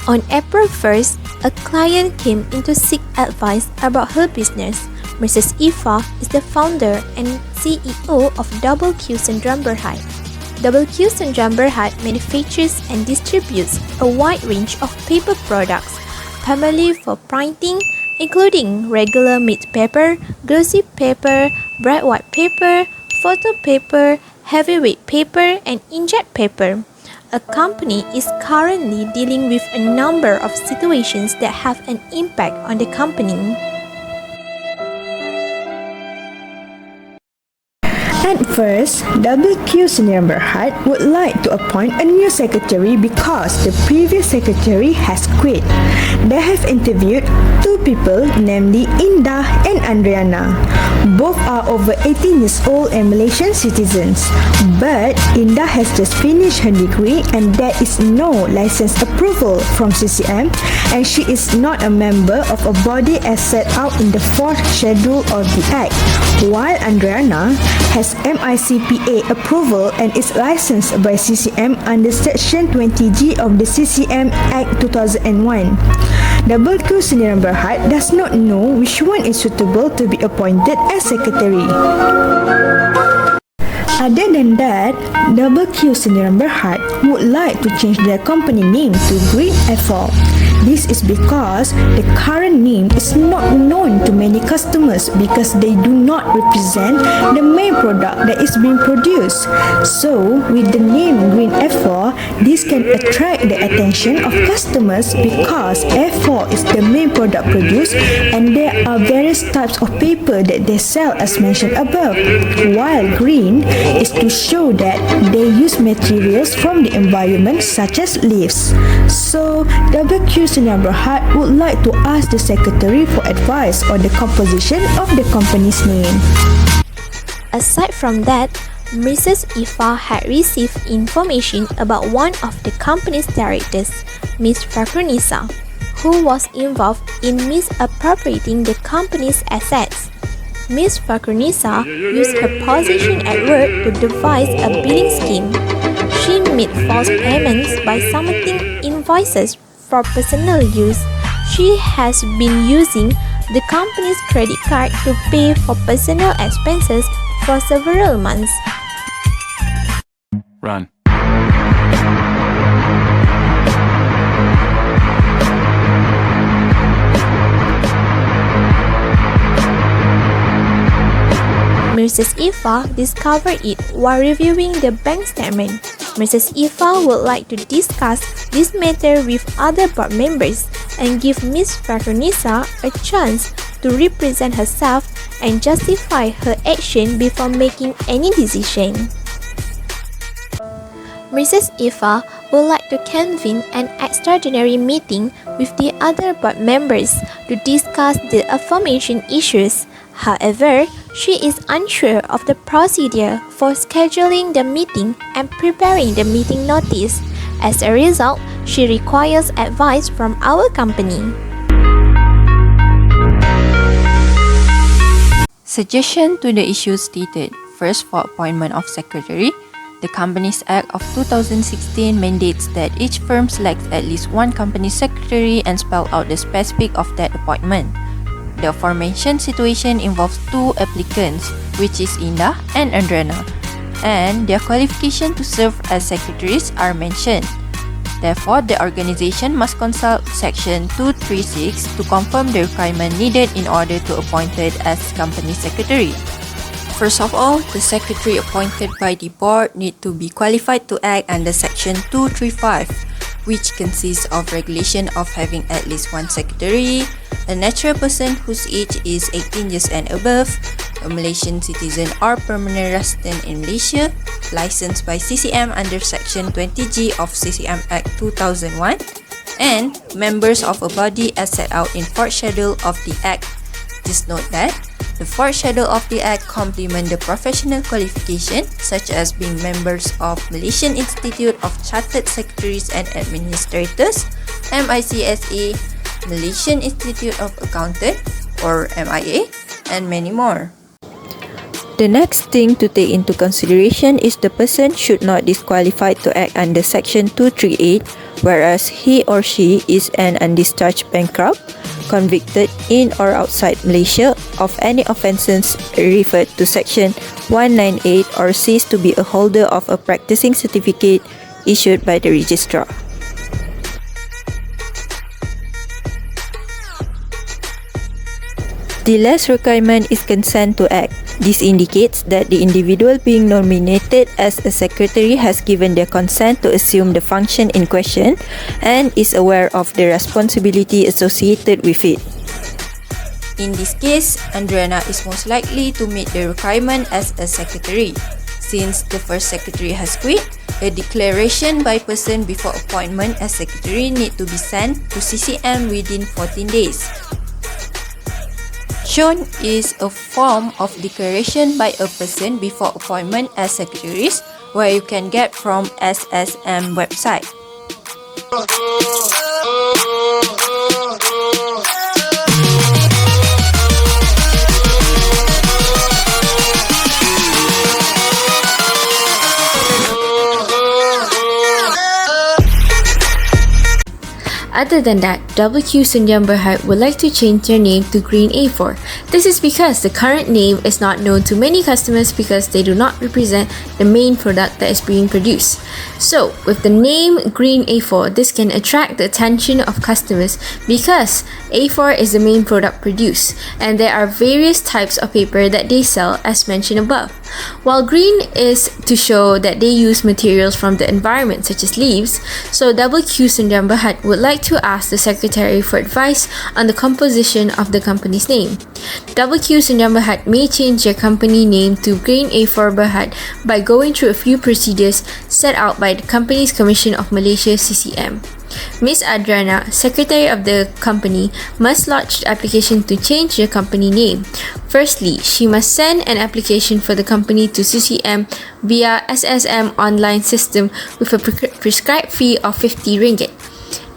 On April 1st, a client came in to seek advice about her business. Mrs. IFFAH is the founder and CEO of WAIDA Syndrome Berhad. WAIDA Syndrome Berhad manufactures and distributes a wide range of paper products, primarily for printing, including regular meat paper, glossy paper, bright white paper, photo paper, heavyweight paper, and inkjet paper. A company is currently dealing with a number of situations that have an impact on the company. At first, WAIDA Syndrome Berhad would like to appoint a new secretary because the previous secretary has quit. They have interviewed two people, namely INDAH and ANDRIANA. Both are over 18 years old and Malaysian citizens. But INDAH has just finished her degree and there is no license approval from CCM, and she is not a member of a body as set out in the 4th schedule of the Act, while ANDRIANA has MICPA approval and is licensed by CCM under Section 20G of the CCM Act 2001. WAIDA Syndrome Berhad does not know which one is suitable to be appointed as secretary. Other than that, WAIDA Syndrome Berhad would like to change their company name to Green Effort. This is because the current name is not known to many customers because they do not represent the main product that is being produced. So, with the name Green Effort, this can attract the attention of customers because Effort is the main product produced and there are various types of paper that they sell as mentioned above, while green is to show that they use materials from the environment such as leaves. So, WAIDA Syndrome Berhad would like to ask the secretary for advice on the composition of the company's name. Aside from that, Mrs. IFFAH had received information about one of the company's directors, Ms. Fachrunnisa, who was involved in misappropriating the company's assets. Ms. Fachrunnisa used her position at work to devise a billing scheme. She made false payments by submitting invoices for personal use. She has been using the company's credit card to pay for personal expenses for several months. Run. Mrs. IFFAH discovered it while reviewing the bank statement. Mrs. IFFAH would like to discuss this matter with other board members and give Ms. Fachrunnisa a chance to represent herself and justify her action before making any decision. Mrs. IFFAH would like to convene an extraordinary meeting with the other board members to discuss the aforementioned issues. However, she is unsure of the procedure for scheduling the meeting and preparing the meeting notice. As a result, she requires advice from our company. Suggestion to the issues stated. First, for appointment of secretary, the Companies Act of 2016 mandates that each firm selects at least one company secretary and spell out the specifics of that appointment. The aforementioned situation involves two applicants, which is INDAH and ANDRIANA, and their qualification to serve as secretaries are mentioned. Therefore, the organization must consult Section 236 to confirm the requirement needed in order to appointed as company secretary. First of all, the secretary appointed by the board need to be qualified to act under Section 235, which consists of regulation of having at least one secretary, a natural person whose age is 18 years and above, a Malaysian citizen or permanent resident in Malaysia, licensed by CCM under Section 20G of CCM Act 2001, and members of a body as set out in 4th Schedule of the Act. Just note that the 4th Schedule of the Act complement the professional qualification such as being members of Malaysian Institute of Chartered Secretaries and Administrators, MICSA, Malaysian Institute of Accountants or MIA, and many more. The next thing to take into consideration is the person should not disqualified to act under Section 238, whereas he or she is an undischarged bankrupt, convicted in or outside Malaysia of any offences referred to Section 198 or ceased to be a holder of a practicing certificate issued by the registrar. The last requirement is consent to act. This indicates that the individual being nominated as a secretary has given their consent to assume the function in question and is aware of the responsibility associated with it. In this case, ANDRIANA is most likely to meet the requirement as a secretary. Since the first secretary has quit, a declaration by person before appointment as secretary need to be sent to CCM within 14 days. Shown is a form of declaration by a person before appointment as secretaries where you can get from SSM website. Other than that, WQ Sdn Bhd would like to change their name to Green A4. This is because the current name is not known to many customers because they do not represent the main product that is being produced. So, with the name Green A4, this can attract the attention of customers because A4 is the main product produced and there are various types of paper that they sell as mentioned above. While green is to show that they use materials from the environment such as leaves, so WQ Sdn Bhd would like to ask the secretary for advice on the composition of the company's name. WQ Sdn Bhd may change their company name to Green A4 Bhd by going through a few procedures set out by the Companies Commission of Malaysia CCM. Ms. ANDRIANA, secretary of the company, must lodge the application to change the company name. Firstly, she must send an application for the company to CCM via SSM online system with a prescribed fee of 50 ringgit.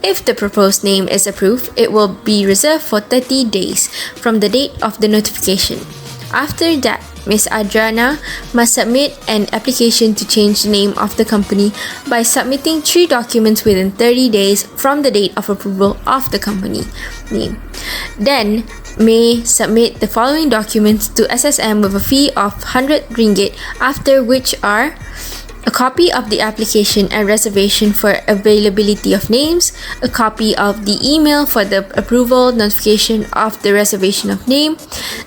If the proposed name is approved, it will be reserved for 30 days from the date of the notification. After that, Ms. ANDRIANA must submit an application to change the name of the company by submitting 3 documents within 30 days from the date of approval of the company name. Then, may submit the following documents to SSM with a fee of 100 ringgit, after which are a copy of the application and reservation for availability of names, a copy of the email for the approval notification of the reservation of name,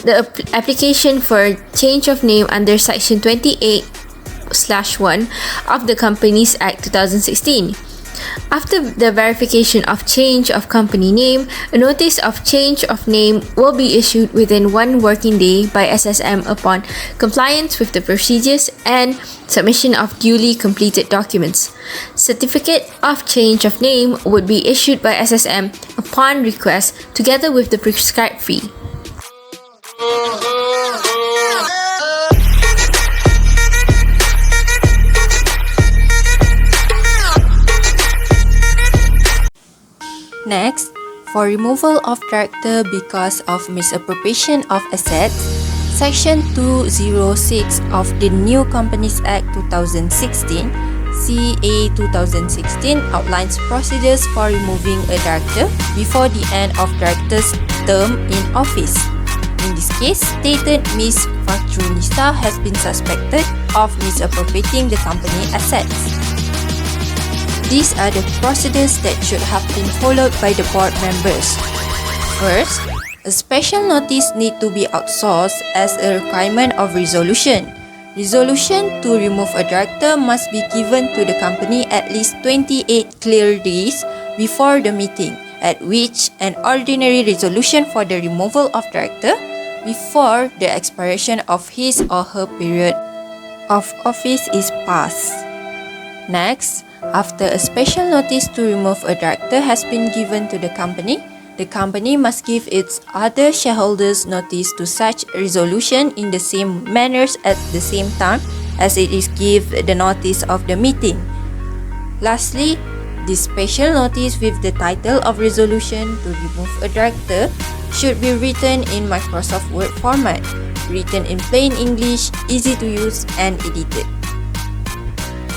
the application for change of name under Section 28/1 of the Companies Act 2016. After the verification of change of company name, a notice of change of name will be issued within 1 working day by SSM upon compliance with the procedures and submission of duly completed documents. Certificate of change of name would be issued by SSM upon request together with the prescribed fee. Next, for removal of director because of misappropriation of assets, Section 206 of the New Companies Act 2016 CA 2016 outlines procedures for removing a director before the end of director's term in office. In this case, stated Ms. Fachrunnisa has been suspected of misappropriating the company assets. These are the procedures that should have been followed by the board members. First, a special notice need to be outsourced as a requirement of resolution. Resolution to remove a director must be given to the company at least 28 clear days before the meeting, at which an ordinary resolution for the removal of director before the expiration of his or her period of office is passed. Next, after a special notice to remove a director has been given to the company must give its other shareholders notice to such resolution in the same manners at the same time as it is give the notice of the meeting. Lastly, this special notice with the title of resolution to remove a director should be written in Microsoft Word format, written in plain English, easy to use and edited.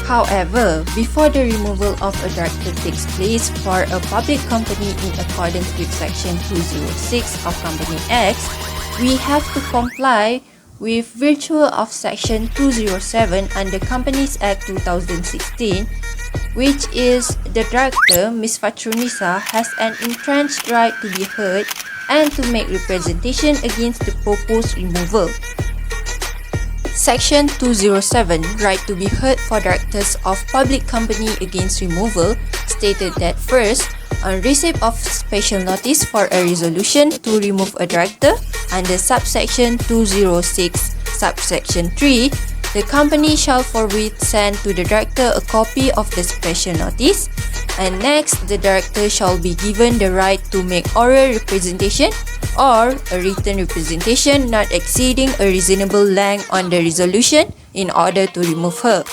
However, before the removal of a director takes place for a public company in accordance with Section 206 of Company Acts, we have to comply with virtue of Section 207 under Companies Act 2016, which is the director, Ms. Fachrunnisa, has an entrenched right to be heard and to make representation against the proposed removal. Section 207, Right to be heard for directors of public company against removal, stated that first, on receipt of special notice for a resolution to remove a director under subsection 206, subsection 3, the company shall forthwith send to the director a copy of the special notice, and next, the director shall be given the right to make oral representation or a written representation not exceeding a reasonable length on the resolution in order to remove her.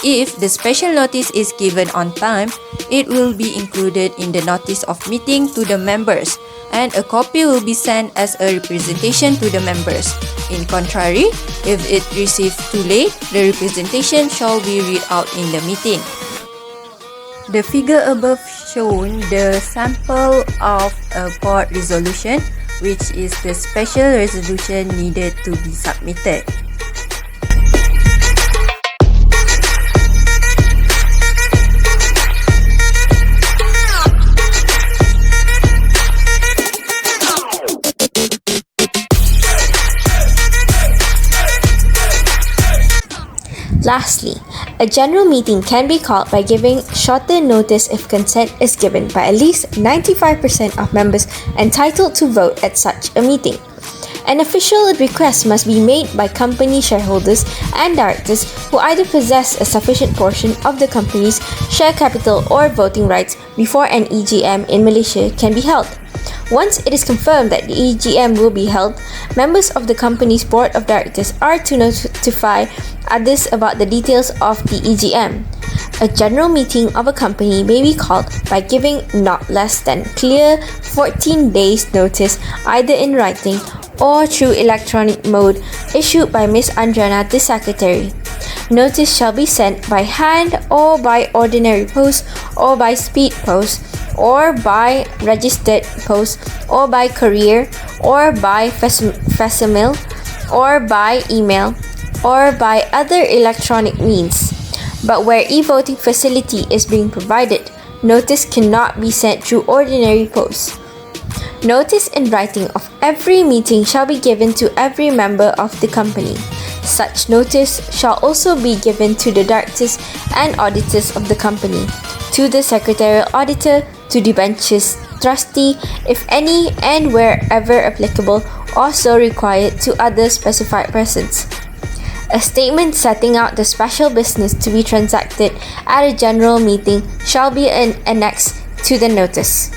If the special notice is given on time, it will be included in the notice of meeting to the members, and a copy will be sent as a representation to the members. In contrary, if it received too late, the representation shall be read out in the meeting. The figure above shown the sample of a board resolution, which is the special resolution needed to be submitted. Lastly, a general meeting can be called by giving shorter notice if consent is given by at least 95% of members entitled to vote at such a meeting. An official request must be made by company shareholders and directors who either possess a sufficient portion of the company's share capital or voting rights before an EGM in Malaysia can be held. Once it is confirmed that the EGM will be held, members of the company's board of directors are to notify others about the details of the EGM. A general meeting of a company may be called by giving not less than clear 14 days notice either in writing or through electronic mode issued by Ms. ANDRIANA, the Secretary. Notice shall be sent by hand or by ordinary post or by speed post or by registered post or by courier or by facsimile or by email or by other electronic means. But where e-voting facility is being provided, notice cannot be sent through ordinary post. Notice in writing of every meeting shall be given to every member of the company. Such notice shall also be given to the directors and auditors of the company, to the Secretarial Auditor, to the bench's trustee, if any and wherever applicable, or so required to other specified persons. A statement setting out the special business to be transacted at a general meeting shall be annexed to the notice.